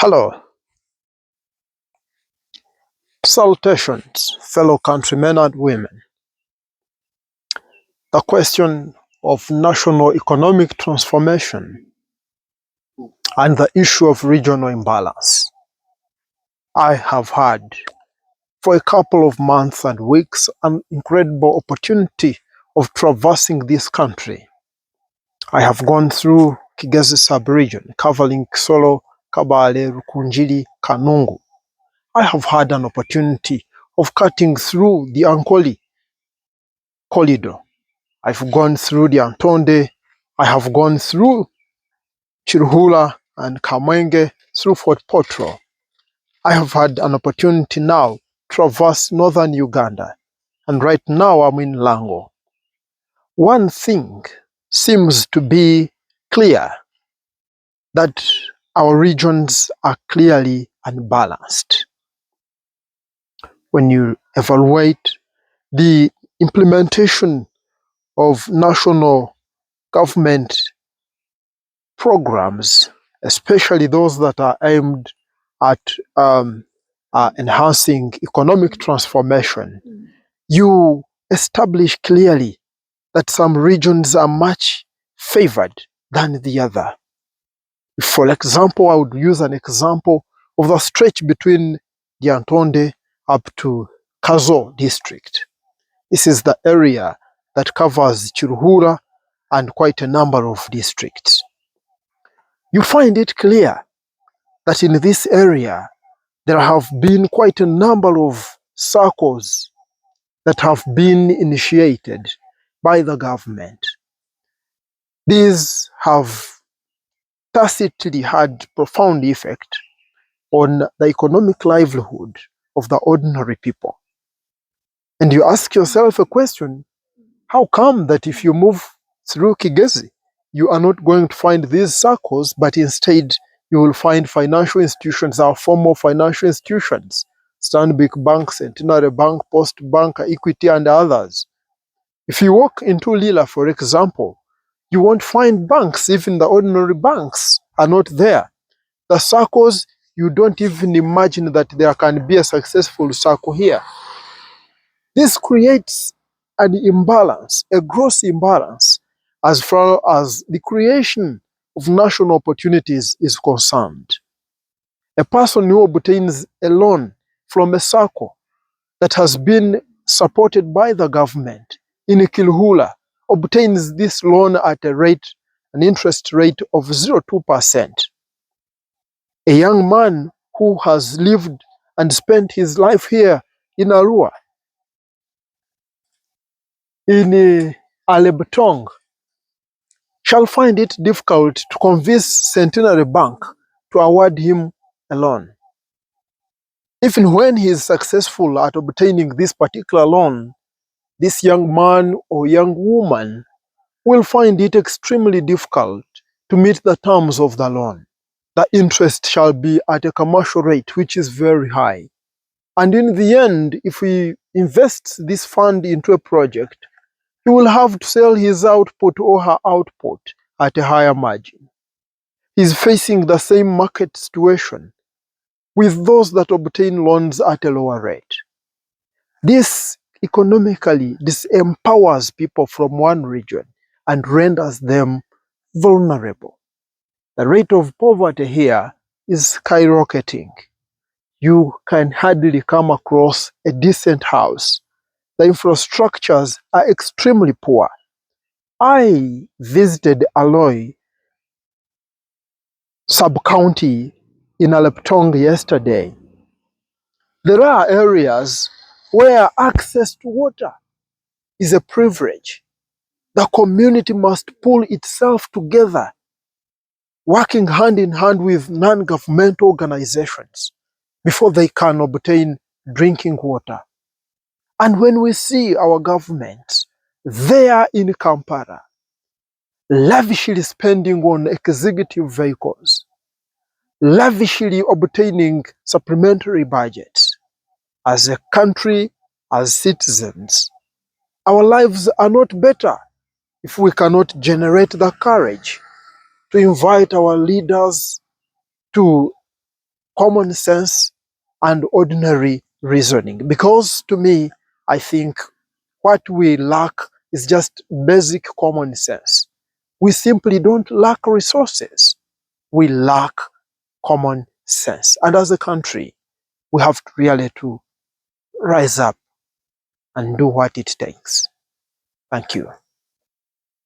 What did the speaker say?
Hello, salutations, fellow countrymen and women. The question of national economic transformation and the issue of regional imbalance. I have had, for a couple of months and weeks, an incredible opportunity of traversing this country. I have gone through Kigezi sub-region, covering Kisoro, Kabale, Rukunjiri, Kanungu. I have had an opportunity of cutting through the Ankoli corridor. I've gone through the Antonde. I have gone through Chiruhura and Kamwenge, through Fort Potro. I have had an opportunity now to traverse northern Uganda, and right now I'm in Lango. One thing seems to be clear, that our regions are clearly unbalanced. When you evaluate the implementation of national government programs, especially those that are aimed at enhancing economic transformation, you establish clearly that some regions are much favored than the other. For example, I would use an example of the stretch between the Antonde up to Kazo district. This is the area that covers Chiruhura and quite a number of districts. You find it clear that in this area there have been quite a number of circles that have been initiated by the government. These have tacitly had profound effect on the economic livelihood of the ordinary people. And you ask yourself a question, how come that if you move through Kigezi, you are not going to find these circles, but instead you will find financial institutions, our formal financial institutions, Stanbic Bank, Centenary Bank, Post Bank, Equity, and others. If you walk into Lila, for example, you won't find banks. Even the ordinary banks are not there. The circles, you don't even imagine that there can be a successful circle here. This creates an imbalance, a gross imbalance, as far as the creation of national opportunities is concerned. A person who obtains a loan from a circle that has been supported by the government in Kilhula obtains this loan at an interest rate of 0.2%. A young man who has lived and spent his life here in Arua, in Alebtong, shall find it difficult to convince Centenary Bank to award him a loan. Even when he is successful at obtaining this particular loan, this young man or young woman will find it extremely difficult to meet the terms of the loan. The interest shall be at a commercial rate, which is very high. And in the end, if he invests this fund into a project, he will have to sell his output or her output at a higher margin. He's facing the same market situation with those that obtain loans at a lower rate. This economically disempowers people from one region and renders them vulnerable. The rate of poverty here is skyrocketing. You can hardly come across a decent house. The infrastructures are extremely poor. I visited Aloy sub-county in Aleptong yesterday. There are areas where access to water is a privilege. The community must pull itself together, working hand in hand with non-governmental organizations before they can obtain drinking water. And when we see our government there in Kampala, lavishly spending on executive vehicles, lavishly obtaining supplementary budgets, as a country, as citizens, our lives are not better if we cannot generate the courage to invite our leaders to common sense and ordinary reasoning. Because to me, I think what we lack is just basic common sense. We simply don't lack resources. We lack common sense. And as a country, we have to really to rise up and do what it takes. Thank you.